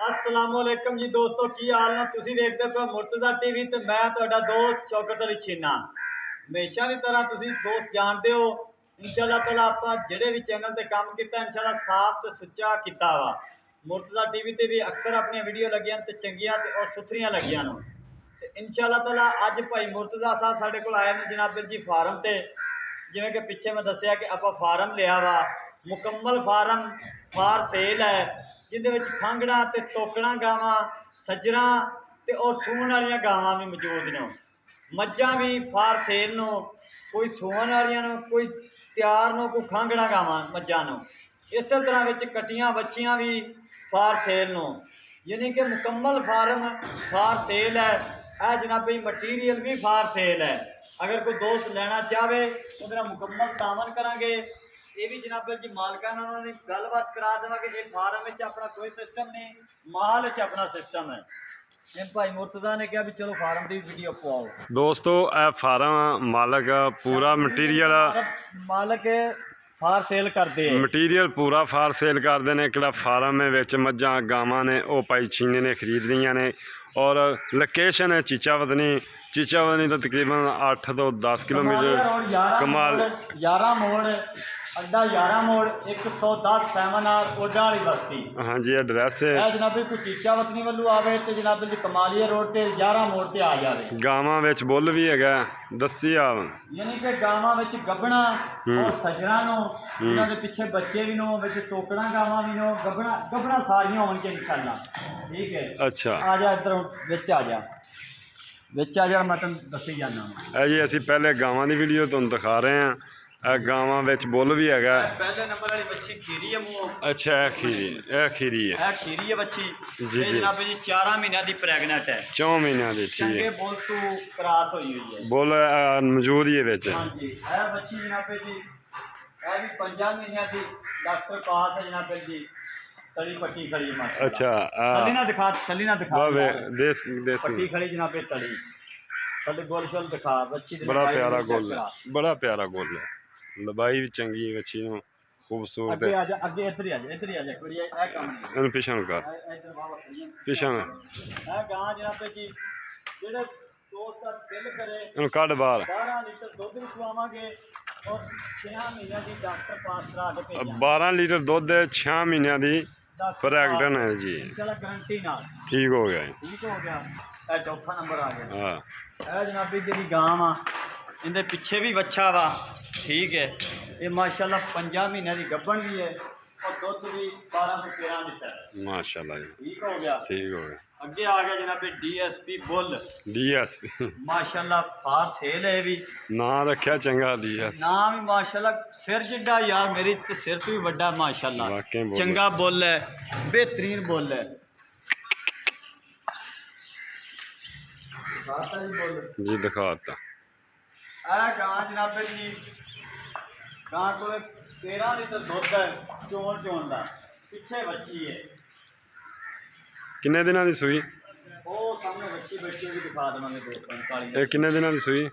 अस्सलामुअलैकुम जी दोस्तों की हाल ने तुसी देखते पे मुर्तज़ा टीवी ते मैं तुहाडा दोस्त शौकत अली छीना। हमेशा की तरह तुसी दोस्त जानते हो इंशाअल्लाह ताला आपां जेड़े भी चैनल ते काम कीता इंशाअल्लाह साफ ते सुच्चा कीता वा। मुर्तज़ा टीवी ते भी अक्सर अपनी वीडियो लगियां ते चंगियां ते और सुथरियां लगियां न ते इंशाअल्लाह ताला अज भाई मुर्तज़ा साहब साडे कोल आए ने जनाब जी फार्म ते जिवें कि पिछे मैं दस्सिया कि आपां फार्म लिया वा मुकम्मल फार्म फार सेल है जिंदे विच खांगड़ा ते तोकड़ा गावां सज्जरां ते और सूण वालियां गावां भी मौजूद ने। मज्जां भी फार सेल नो कोई सूण वालियां नो कोई तैयार नो कोई खांगड़ा गावां मज्जां नो। इस तरह विच कटियां बच्चियां भी फार सेल नो यानी कि मुकम्मल फार्म फार सेल है। यह जनाबी मटीरियल भी फार सेल है। अगर कोई दोस्त लेना चाहे तो मुकम्मल तावन करांगे। ये भी जनाब जी मालका ने गलबात करा देवांगे। ये फार्म में अपना कोई सिस्टम नहीं, माल च अपना सिस्टम है। भाई मुर्तज़ा ने कहा भी चलो फार्म की वीडियो पवाओ। दोस्तों यह फार्म मालक पूरा मटीरियल मालक फार सेल करते हैं। मटीरियल पूरा फार सेल करते हैं। कि फार्म मज्जां गावां ने वह भाई छीने ने खरीदनियां ने और लोकेशन है चीचावतनी तो तकरीबन 8 तो 10 किलोमीटर कमाल 11 मोड़ अड्डा 11 मोड़ 110 सेमिनार ओडा वाली बस्ती। हाँ जी एड्रैस है जनाबी कोई चीचावतनी वालों आवे तो जनाब जी कमालिया रोड से 11 मोड़ से आ जाए। गावां विच बुल भी है दसी आप यानी कि गावां विच गबना और सजरा नो उन्हां दे पिछे बच्चे भी नो विच टोकड़ा गावां भी नो गबना सारियां होणगियां इंशाअल्लाह। ठीक है अच्छा आ जा इधर विच आ जा विच आ जा मैं तुहानूं दसी जाना जी असीं पहले गावां दी वीडियो तुहानूं दिखा रहे हैं। गावां विच बुल भी है पहले नंबर वाली बच्ची खीरी है मुंह। अच्छा यह खीरी है खीरी है बच्ची जी जी जनाब जी 4 महीनों की प्रेगनेंट है 4 महीनों की। ठीक चंगे है बुल तो क्रॉस हुई हुई है बुल मौजूद ही है। हाँ जी यह बच्ची जनाब जी यह भी 5 महीनों की डॉक्टर पास है जनाब जी तली पट्टी खड़ी है। अच्छा सली ना दिखा देश पट्टी खड़ी जनाब तली थोड़े गोल शोल दिखा बच्ची बड़ा प्यारा गोल है बड़ा प्यारा गोल है लंबाई भी चंगी है बच्ची नो खूबसूरत है। अगे इधर ही आ जा इधर ही आ जा कुड़ी ए काम नहीं पिछन कर इधर बाबा पिछन ए गां जनाब जी जेड़े दोस्त का दिल करे कट बाहर 12 लीटर दूध भी खवावांगे और 6 महीनों की डॉक्टर पास करा के भेजांगे। 12 लीटर दूध 6 महीनों की प्रैगनेंट है जी इंशाल्लाह गारंटी नाल ठीक हो गया ठीक हो गया। ए चौथा नंबर आ गया। हाँ ए जनाबी जी गां वा इनके पिछे भी बच्चा वा। ठीक है ये माशाल्लाह 5 महीने की गब्बन भी है और दुध भी 12 से 13 लीटर माशाल्लाह जी ठीक हो गया। ठीक हो गया अगे आ गया जनाबी डीएसपी बुल डीएसपी माशाल्लाह फार सेल है भी ना रखा चंगा डीएसपी नाम भी माशाल्लाह सिर जिड्डा यार मेरी तो सिर तो भी बड़ा माशाल्लाह वाकई बुल चंगा बुल है बेहतरीन बुल है जी दिखाता गां जनाबे जी गां को 13 लीटर दुध है चोन का पिछे बच्ची है किन्ने दिनों की सूई वो सामने बच्ची बैठी भी दिखा देवांगे दोस्तों। ये किन्ने दिनों की सूई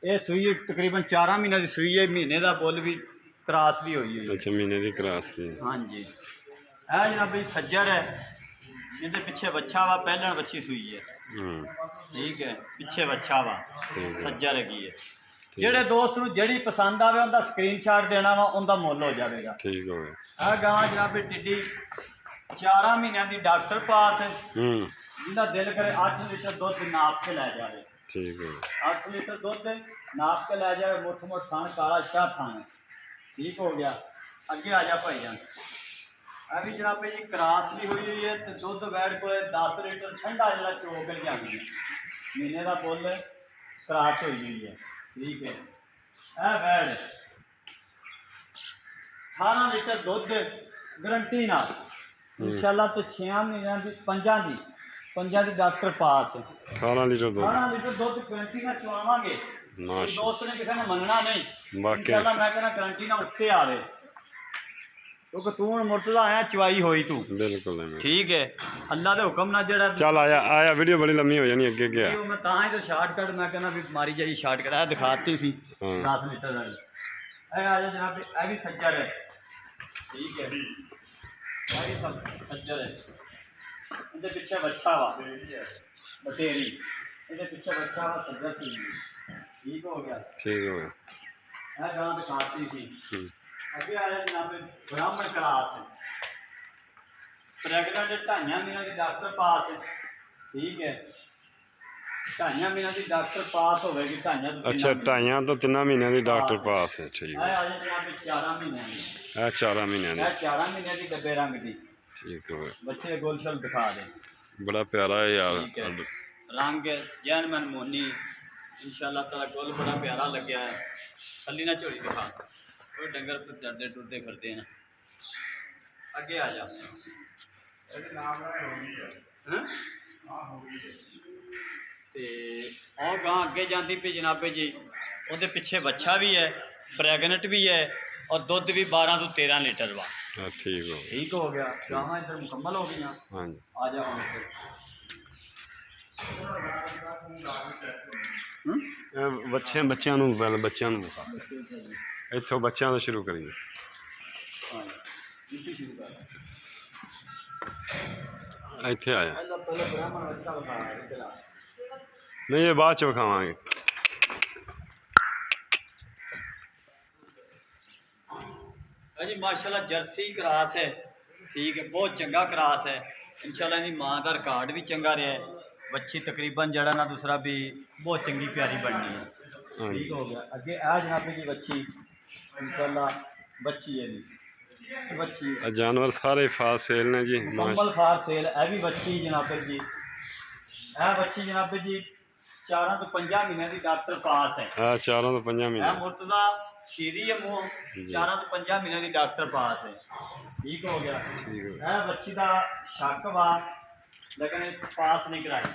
ये सूई तकरीबन 4 महीने की सूई है महीने का बुल भी क्रॉस भी हुई है। अच्छा महीने की क्रॉस भी हाँ जी है जनाब सज्जर है जिंदे पिछे बच्चा वा पहलन बच्ची सूई है। ठीक है पिछे बच्चा वा सज्जर है जेड़े दोस्त नूं जेड़ी पसंद आवे उनका स्क्रीनशॉट देना वा उनका मुल हो जाएगा। ठीक हो गया आ गां जनाबी टिड्डी 4 महीनों की डॉक्टर पास है जिंदा दिल करे 8 लीटर दुध नाप के लै जाए। ठीक है 8 लीटर दुध नाप के लै जाए मुठ मुठ थान काला शाह थान ठीक हो गया। अगे आ जा भाई जान अभी जनाब जी क्रॉस भी हुई हुई है तो दुध वैड को 10 लीटर ठंडा जरा चो कर जानी है महीने का बुल क्रॉस हुई हुई है। ठीक है ए वैड 18 लीटर दुध गारंटी ना इंशाल्लाह तो 6 महीनों की 5 की डॉक्टर पास है 18 लीटर दूध 18 लीटर दुध गारंटी ना चवावांगे। दोस्त ने किसी ने मनना नहीं इंशाल्लाह मैं कहना गारंटी ना उत्ते आवे क्योंकि तू मुर्तज़ा आया चवाई होई तू बिल्कुल ठीक है अल्लाह के हुक्म ना जरा चल आया आया वीडियो बड़ी लम्बी हो जानी अगे गया मैं तां ही तो शॉर्टकट मैं कहना भी मारी जाई शॉर्टकट है दिखाती सी 10 लीटर वाली ए आ जा जनाब ए भी सज्जर है। ठीक है ये भी सज्जर है ਇਹਦੇ ਪਿੱਛੇ ਬੱਚਾ ਵਾ ਬਤੇਰੀ, ਇਹਦੇ ਪਿੱਛੇ ਬੱਚਾ ਵਾ ਸੱਜਾ ਸੀ। ਠੀਕ ਹੋ ਗਿਆ। ਠੀਕ ਹੋ ਗਿਆ। ਇਹ ਗਾਂ ਦਿਖਾਤੀ ਸੀ। ਹੂੰ। ਅੱਗੇ ਆ ਜਾਏ ਜਨਾਬ ਬ੍ਰਾਹਮਣ ਕਲਾਸ, ਪ੍ਰੈਗਨੈਂਟ 2.5 ਮਹੀਨਿਆਂ ਦੀ ਡਾਕਟਰ ਪਾਸ। ਠੀਕ ਹੈ, 2.5 ਮਹੀਨਿਆਂ ਦੀ ਡਾਕਟਰ ਪਾਸ ਹੋਵੇਗੀ। 2.5 ਤੋਂ ਅੱਛਾ 2.5 ਤੋਂ 3 ਮਹੀਨਿਆਂ ਦੀ ਡਾਕਟਰ ਪਾਸ ਹੈ। ਠੀਕ ਇਹ ਹੈ। ਆ ਜਾਏ ਜਨਾਬ 4 ਮਹੀਨਿਆਂ ਦੀ। ਇਹ 4 ਮਹੀਨਿਆਂ ਦੀ। ਇਹ 4 ਮਹੀਨਿਆਂ ਦੀ ਡੱਬੇ ਰੰਗ ਦੀ। ਠੀਕ ਹੋ ਗਿਆ। ਬੱਚੇ ਦੇ ਗੋਲਸ਼ਲ ਦਿਖਾ ਦੇ। ਬੜਾ ਪਿਆਰਾ ਹੈ ਯਾਰ। ਠੀਕ ਹੈ, ਰੰਗ ਜੈਨ ਮਨਮੋਨੀ इंशाल्लाह ताला गोल बड़ा प्यारा लग्या है। थली ना झोली दिखा, कोई डंगर डरते टुरते फिरते हैं। अगे आ जा और गां अगे जाती पी जनाबे जी। ਉਹਦੇ ਪਿੱਛੇ ਬੱਚਾ ਵੀ ਹੈ, ਪ੍ਰੈਗਨੈਂਟ ਵੀ ਹੈ और दुध भी 12 तो 13 लीटर वा। ठीक हो गया। गावां इधर मुकम्मल हो गई। हाँ जी, आ जा हम ਬੱਚਿਆਂ ਨੂੰ ਬੱਚਿਆਂ ਨੂੰ ਇੱਥੋਂ ਬੱਚਿਆਂ ਤੋਂ ਸ਼ੁਰੂ ਕਰੀਏ। ਇੱਥੇ ਆਇਆ ਨਹੀਂ, ਇਹ ਬਾਅਦ ਚ ਵਿਖਾਵਾਂਗੇ। जी माशाल्लाह जर्सी क्रास है। ठीक है, बहुत चंगा क्रास है। इंशाल्लाह इनकी माँ का रिकॉर्ड भी चंगा रहा है। बच्ची तकरीबन जड़ा ना दूसरा भी बहुत चंगी प्यारी बननी है। ठीक हो गया। अगे आ जनाबे की बच्ची इंशाल्लाह बच्ची है जी। बच्ची जानवर सारे फार सेल ने जी, मुकम्मल फार सेल। है भी बच्ची जनाबे जी, है बच्ची जनाबे जी 4 तो 5 महीने की डॉक्टर पास है। 4 तो 5 महीने मुर्तजा शीरी है मुँह। 4 तो 5 महीने की डॉक्टर पास है। ठीक हो गया। है बच्ची का शक वा लेकिन पास नहीं कराई।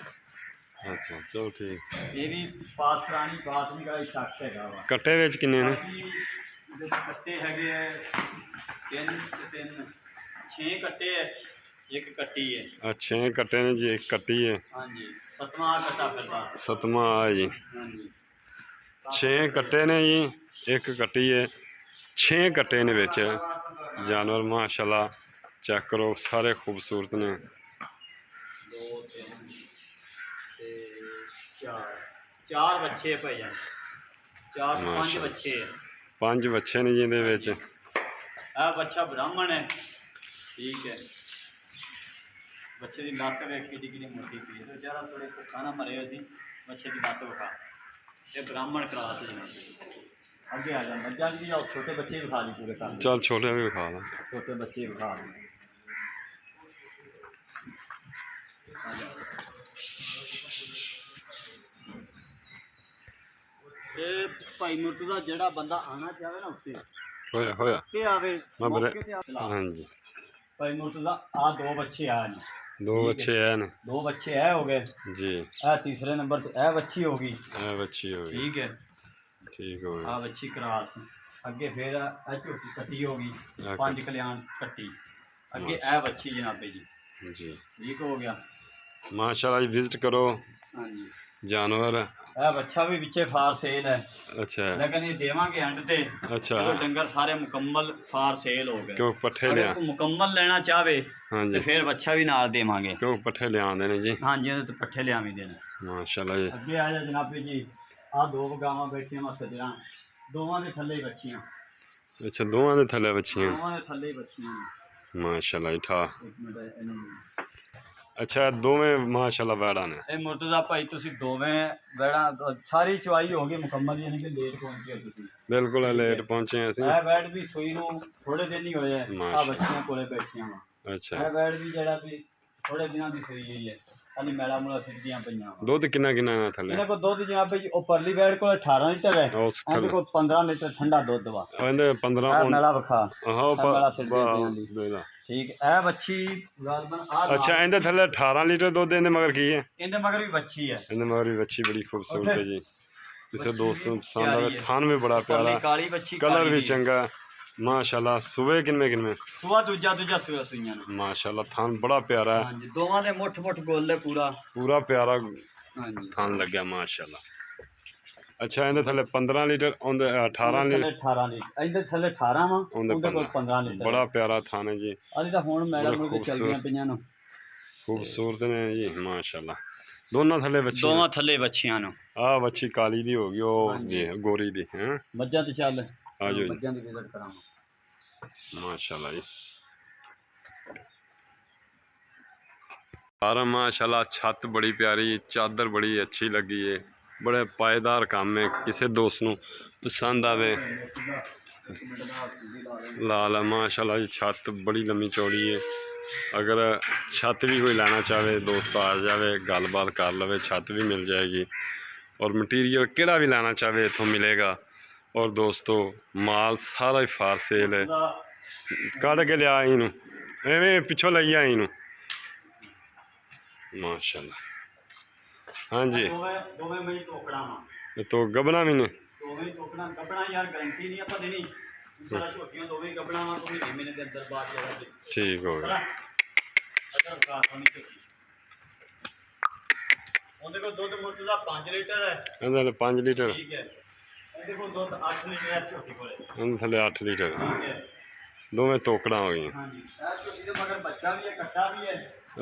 अच्छा चलो ठीक। ये भी पास करानी, पास नहीं कराई, शक हैगा वा। कट्टे विच किन्ने ने? कट्टे हैगे 3 ते 3 6 कट्टे है, एक कट्टी है। अच्छा 6 कट्टे ने जी, एक कट्टी है। हाँ जी, 7वां कट्टा फिरदा। 7वां आ जी। हाँ जी, 6 कट्टे ने जी, एक कट्टी है। 6 कट्टे ने विच जानवर माशाल्लाह चेक करो, सारे खूबसूरत ने। 2 3 ते 4 बच्चे भाईजान, 4 तो 5 बच्चे है। 5 बच्चे ने जिहदे विच बच्चा ब्राह्मण है। ठीक है, बच्चे की लत्त वेख कि मोटी पी है, बेचारा थोड़े भुखा ना मरे सी। बच्चे की लत्त विखा, ये ब्राह्मण क्रास है। आगे आ जा मज्जा भी, और छोटे बच्चे भी खा ली पूरे काम। चल छोटे भी खा ला, छोटे बच्चे भी खा ली। भाई मुर्तजा जेड़ा बंदा आना चाहे ना उत्ते होया के आवे मौके ते आ। हाँ जी भाई मुर्तजा आ 2 बच्चे आए ने, 2 बच्चे है ने 2 बच्चे है हो गए जी। ए तीसरे नंबर पे ए बच्ची होगी। ए बच्ची होगी। ठीक है, ठीक हो आ बच्ची क्रास। अगे फिर ए झोटी कट्टी होगी, 5 कल्याण कट्टी। अगे ए बच्ची जनाबे जी। जी ठीक हो गया। माशाल्लाह जी, विजिट करो। हाँ जी, जानवर ए बच्चा भी विचे फार सेल है। अच्छा लेकिन ये देवांगे एंड ते। अच्छा, डंगर सारे मुकम्मल फार सेल हो गए। क्यों पट्ठे अगर लिया? कोई मुकम्मल लेना चाहे हाँ तो जी, फिर बच्चा भी नाल देवांगे। क्यों पट्ठे ले आंदे ने जी? हाँ जी, तो पट्ठे लिया भी देने। माशाल्लाह जी। अगे आ जा जनाबे जी, आ 2 गावां बैठियां वा सजरा, दोवां दे थल्ले बच्चियां। अच्छा, दोवां दे थल्ले बच्चियां। दोवां दे थल्ले बच्चियां। माशाल्लाह जी ठा। एक मिनट इन्हूं अच्छा, दोवें माशाल्लाह वैड़ा ने। ए मुर्तजा भाई तुसी दोवें वैड़ा सारी चवाई होगी मुकम्मल, यानी कि लेट पहुंचे तुसी। बिल्कुल लेट पहुंचे असीं। ए बैड भी सूई नूं थोड़े दिन ही होए, आ माशाल्लाह। बच्चियां कोले बैठियां वा। अच्छा, ए बैड भी जेड़ा भी थोड़े दिनां दी सूई हुई है, खाली मैला मुला सिद्धियां पईयां वा। दुध किन्ना किन्ना है थल्ले? इन्हां को दुध जनाबे जी ओ परली बैड को 18 लीटर है, उस एंड को 15 लीटर ठंडा दुध वा। ओंदे 15 ए मैला वखा हां मैला सिद्धियां पईयां दी। पर ठीक ए बच्ची गालबन आ। अच्छा, इनदे थल्ले 18 लीटर दुध इनदे मगर की है? इनदे मगर भी बच्ची है। इनदे मगर भी बच्ची बड़ी खूबसूरत है जी। इसे बच्ची दोस्तों भी पसंद आवे। प्यारी है। थान भी बड़ा प्यारा, परली काली बच्ची, कलर काली भी दी। चंगा माशाल्लाह। सुबह किनमें सुआ दूजा सुआ सुइयां ने। माशाल्लाह, थान बड़ा प्यारा है। हां जी, दोवां दे मुठ मुठ गोल है पूरा। पूरा प्यारा हां जी, थान लग गया माशाल्लाह। अच्छा, इनदे थल्ले 15 लीटर ओंदे 18 लीटर 18 लीटर इधर थल्ले 18 वा, ओंदे उनदे कोल 15 लीटर। बड़ा प्यारा थान है जी। अली दा हुन मैडम मुड़ के खूबसूरत। चलदियां पईयां न। ਖੂਬਸੂਰਤ ਨੇ ਜੀ ਮਾਸ਼ਾਅੱਲਾ। ਦੋਨਾਂ ਥੱਲੇ ਬੱਚੀ ਦੋਵਾਂ ਥੱਲੇ ਬੱਚੀਆਂ ਨੂੰ। ਆ ਬੱਚੀ ਕਾਲੀ ਦੀ ਹੋ ਗਈ, ਉਹ ਹਾਂਜੀ। ਗੋਰੀ ਦੀ ਹੈ। ਮੱਝਾਂ ਤੇ ਚੱਲ ਆ ਜਾਓ ਜੀ। ਮੱਝਾਂ ਦੀ ਵਿਜ਼ਿਟ ਕਰਾਵਾਂ। माशाल्लाह जी फार्म माशाल्लाह। छत बड़ी प्यारी, चादर बड़ी अच्छी लगी है, बड़े पायदार काम है। किसी दोस्त नू पसंद आवे लाल माशाल्लाह जी। छत बड़ी लम्मी चौड़ी है। अगर छत भी कोई लेना चाहे दोस्त आ जाए, गलबात कर लवे, छत भी मिल जाएगी। और मटीरियल केड़ा भी लेना चाहे इतों मिलेगा। और दोस्तों माल सारा ही फार सेल है। कड़ के लिया इनू एवें पिछों लई आ इनू माशाल्लाह। हाँ जी दोवें में टोकड़ा वा तो गबना भी ने दोवें टोकड़ा गबना यार गारंटी नहीं अपन देनी सारा छोटियां दोवें गबना वा तो महीने महीने के अंदर बात जरा ठीक हो गया। अगर बात होनी चाहिए ਉਹਦੇ ਕੋਲ ਦੁੱਧ ਮੁੱਠ ਦਾ 5 ਲੀਟਰ ਹੈ। ਇਹਦੇ 5 ਲੀਟਰ ਠੀਕ ਹੈ। ਇਹਦੇ ਕੋਲ ਦੁੱਧ 8 ਲੀਟਰ ਹੈ ਛੋਟੀ ਕੋਲੇ। ਇਹਦੇ ਥੱਲੇ 8 ਲੀਟਰ ਠੀਕ ਹੈ। ਦੋਵੇਂ ਤੋਕੜਾਂ ਹੋ ਗਈਆਂ। ਹਾਂਜੀ ਇਹ ਛੋਟੀ ਦੇ ਮਗਰ ਬੱਚਾ ਵੀ ਹੈ, ਕੱਟਾ ਵੀ ਹੈ।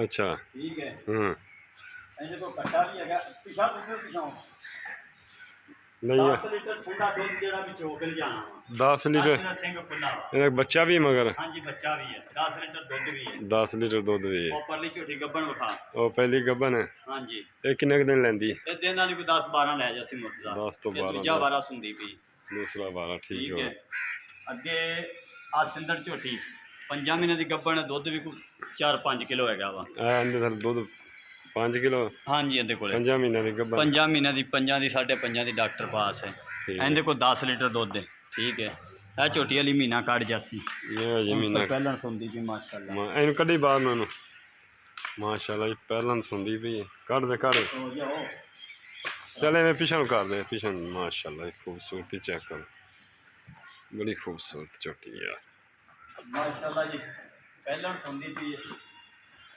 ਅੱਛਾ ਠੀਕ ਹੈ। ਹਾਂ ਇਹਦੇ ਕੋਲ ਕੱਟਾ ਵੀ ਹੈਗਾ। ਪਿਛਾ ਦੁੱਧ ਪਿਛਾਓ ਨਹੀਂ 10 ਲੀਟਰ ਠੰਡਾ ਦੁੱਧ ਜਿਹੜਾ ਵੀ ਚੋਕ ਲਿਆਣਾ ਵਾ। 10 ਲੀਟਰ ਇਹਦਾ ਸਿੰਘ ਖੁੱਲਾ ਵਾ। ਇਹਦਾ ਬੱਚਾ ਵੀ ਮਗਰ ਹਾਂਜੀ ਬੱਚਾ ਵੀ ਹੈ। 10 ਲੀਟਰ ਦੁੱਧ ਵੀ ਹੈ। 10 ਲੀਟਰ ਦੁੱਧ ਵੀ ਹੈ। ਉਹ ਪਰਲੀ ਝੋਟੀ ਗੱਬਣ ਵਿਖਾ। ਉਹ ਪਹਿਲੀ ਗੱਭਣ ਹੈ। ਹਾਂਜੀ ਇਹ ਕਿੰਨੇ ਕੁ ਦਿਨ ਲੈਂਦੀ? ਇਹ ਦਿਨ ਨਾਲ ਵੀ 10 12 ਲੈ ਜਾ ਸੀ ਮੁੱਠਦਾ। 10 ਤੋਂ 12 ਦੂਜਾ ਵਾਰਾ ਸੁੰਦੀ ਪਈ। ਦੂਸਰਾ 12 ਠੀਕ ਠੀਕ ਹੋ ਹੈ। ਅੱਗੇ ਆ ਸਿੰਦਰ ਝੋਟੀ 5 ਮਹੀਨੇ ਦੀ ਗੱਬਣ, ਦੁੱਧ ਵੀ 4-5 ਕਿਲੋ ਹੈਗਾ ਵਾ। ਇਹਦੇ ਥੱਲੇ ਦੁੱਧ 5 ਕਿਲੋ ਹਾਂਜੀ ਇਹਦੇ ਕੋਲੇ 5 ਮਹੀਨਿਆਂ ਦੀ ਗੱਭਣ। 5 ਮਹੀਨਿਆਂ ਦੀ 5 ਦੀ 5.5 ਦੀ ਡਾਕਟਰ ਪਾਸ ਹੈ। ਠੀਕ ਇਹਦੇ ਕੋਲ 10 ਲੀਟਰ ਦੁੱਧ ਹੈ। ਠੀਕ ਹੈ। ਇਹ ਝੋਟੀ ਵਾਲੀ ਮਹੀਨਾ ਕੱਢ ਜਾਸੀ। ਇਹ ਜੀ ਮਹੀਨਾ ਪਹਿਲਾਂ ਸੁਣਦੀ ਸੀ ਮਾਸ਼ਾਅੱਲਾ। ਇਹਨੂੰ ਕੱਢੀ ਬਾਹਰ ਨੂੰ ਮਾਸ਼ਾਅੱਲਾ ਜੀ। ਪਹਿਲਾਂ ਸੁਣਦੀ ਪਈ ਹੈ। ਕੱਢ ਦੇ ਕੱਢ ਹੋ ਜਾਓ चले मैं पीछे कर दे पीछे माशाल्लाह खूबसूरती चेक कर, बड़ी खूबसूरत चोटी यार माशाअल्लाह जी। ਪਹਿਲਾਂ ਸੁਣਦੀ ਸੀ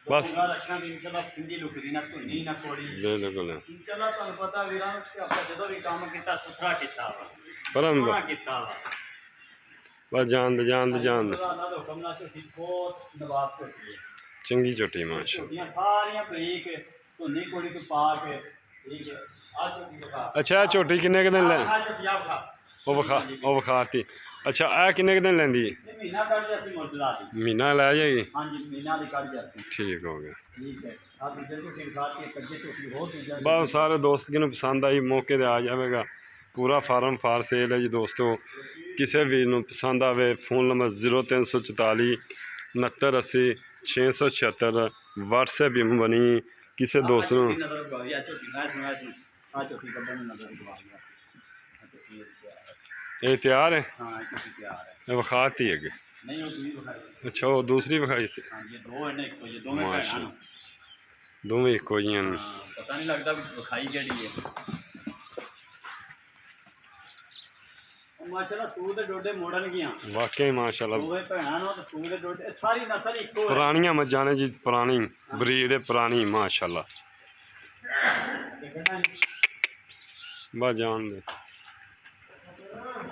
ਬਸ। ਪੂਰਾ ਰੱਖਣਾ ਵੀ ਇਨਸ਼ਾਅੱਲਾ ਸਿੰਧੀ ਲੁਕਦੀ ਨਾ ਧੁੰਨੀ ਨਾ ਕੋੜੀ। बिल्कुल ਇਨਸ਼ਾਅੱਲਾ ਤੁਹਾਨੂੰ ਪਤਾ ਵੀਰਾਂ ਕਿ ਆਪਾਂ ਜਦੋਂ ਵੀ ਕੰਮ ਕੀਤਾ ਸੁਥਰਾ ਕੀਤਾ ਵਾ, पर हम ਸੋਹਣਾ ਕੀਤਾ ਵਾ। बस जान दे जान दे जान दे ਅੱਲਾਹ ਦਾ ਹੁਕਮ ਨਾਲ ਝੋਟੀ ਬਹੁਤ ਨਵਾਬ ਝੋਟੀ ਹੈ। चंगी चोटी माशा। ਝੋਟੀਆਂ ਸਾਰੀਆਂ ਬਰੀਕ ਧੁੰਨੀ ਕੋੜੀ ਤੋਂ ਪਾ ਕੇ। ਠੀਕ ਹੈ। ਆ ਝੋਟੀ ਵਿਖਾ। अच्छा ये चोटी किन्ने के दिन ले ਆ ਝੋਟੀ ਆ ਵਿਖਾ। वो विखाती। अच्छा ए किन्ने के दिन लेंदी? ਇਹ ਮਹੀਨਾ ਕੱਢ ਜਾਸੀ ਮੁਰਤਜ਼ਾ ਦੀ। महीना लै जाएगी? ਹਾਂਜੀ ਮਹੀਨਾ ਦੀ ਕੱਢ ਜਾਸੀ। ठीक हो गया। ਠੀਕ ਹੈ। ਆ ਦੂਜੇ ਝੋਟੀ ਵਿਖਾ ਕੇ ਕੱਜੇ ਝੋਟੀ ਹੋਰ ਦੂਜਾ। बस सारे दोस्त किन्नू पसंद आई मौके ते आ जाएगा। पूरा फार्म फार सेल है जी दोस्तों। किसी भी नू पसंद आवे फोन नंबर 0344 6980 676 व्हाट्सएप भी बनी। किसी दोस्त नू ਨਜ਼ਰ ਗਵਾਈ ਆ ਝੋਟੀ ਨਾ ਸੁਣਾ ਸੀ। ਆ ਝੋਟੀ ਕੱਢਣ ਨੂੰ ਨਜ਼ਰ ਗਵਾਈ ਆ। ये तैयार है? ਹਾਂ ਇਹ ਝੋਟੀ ਤਿਆਰ ਹੈ। ये विखाती है कि? ਨਹੀਂ ਉਹ ਦੂਜੀ ਵਿਖਾਈ। अच्छा वो दूसरी विखाई से ਹਾਂਜੀ ਦੋ ਇਹਨੇ ਇੱਕੋ ਜਿਹੇ ਦੋਵੇਂ ਭੈਣਾਂ ਨੂੰ। दोवें इको जियां ने। ਹਾਂ ਪਤਾ ਨਹੀਂ ਲੱਗਦਾ ਵੀ ਵਿਖਾਈ ਕਿਹੜੀ ਹੈ। ਉਹ ਮਾਸ਼ਾਅੱਲਾ ਸੂਰ ਦੇ ਡੋਡੇ ਮੋੜਨ ਗਈਆਂ वाकई माशाल्लाह ਦੋਵੇਂ ਭੈਣਾਂ ਨੂੰ ਤੇ ਸੂਰ ਦੇ ਡੋਡੇ ਇਹ ਸਾਰੀ ਨਸਲ ਇੱਕੋ ਹੈ। पुरानियां मज्जां ने जी, पुरानी ब्रीड है पुरानी माशाल्लाह। ਦੇਖਣਾ बस जान दे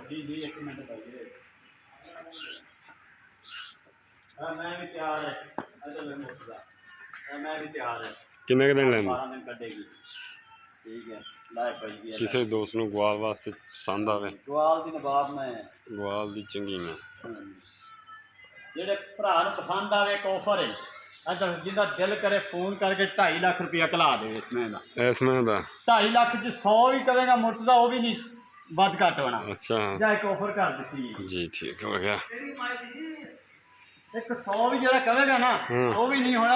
ਜੀ ਇੱਕ ਮਿੰਟ ਭਾਈ। ਮੈਂ ਵੀ ਤਿਆਰ ਹੈ। ਅਜੇ ਮੁੱਕਦਾ ਮੈਂ ਵੀ ਤਿਆਰ ਹੈ। किन्ने के दिन लेंदी? 12 ਦਿਨ ਕੱਢੇਗੀ। ਠੀਕ ਹੈ। ਲਾਇ ਪਈ ਵੀ ਹੈ। किसी दोस्त नू ग्वाल वास्ते पसंद आवे ਗਵਾਲ ਦੀ ਨਵਾਬ ਮੈਂ ग्वाल दी चंगी में ਜਿਹੜੇ ਭਰਾ ਨੂੰ ਪਸੰਦ ਆਵੇ ਇੱਕ ਆਫਰ ਹੈ। ਅਦਰ ਜਿਹਦਾ ਦਿਲ ਕਰੇ ਫੋਨ ਕਰਕੇ 2.5 ਲੱਖ ਰੁਪਇਆ ਘਲਾ ਦੇ ਇਸਮੇ ਦਾ। इसमें दा 2.5 ਲੱਖ ਚ 100 ਵੀ ਕਵੇਗਾ ਮੁਰਤਜ਼ਾ ਉਹ ਵੀ ਨਹੀਂ ਵੱਧ ਘੱਟ ਹੋਣਾ। अच्छा ਜਾਂ ਇੱਕ ਆਫਰ ਕਰ ਦਿੱਤੀ। जी ठीक हो गया। ਇੱਕ 100 ਵੀ ਜਿਹੜਾ ਕਵੇਗਾ ਨਾ ਉਹ ਵੀ ਨਹੀਂ ਹੋਣਾ।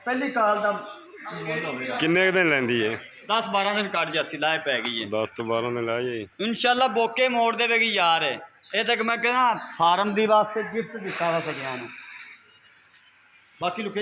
ਪਹਿਲੀ ਕਾਲ ਦਾ ਮੁੱਲ ਹੋਵੇਗਾ। किन्ने के दिन लेंदी है? 10-12 ਦਿਨ ਕੱਢ ਜਾਸੀ ਲਾਇ ਪੈ ਗਈ ਹੈ। 10 तो 12 दिन ला जाएगी। ਇਨਸ਼ਾਅੱਲਾ ਬੋਕੇ ਮੋੜ ਦੇਵੇਗੀ ਯਾਰ। ਇਹ ਤੱਕ ਮੈਂ ਕਹਿੰਦਾ ਫਾਰਮ ਦੀ ਵਾਸਤੇ ਗਿਫਟ ਦਿੱਤਾ ਵਾ ਸਗਿਆਂ ਨੂੰ। ਬਾਕੀ ਲੋਕੇ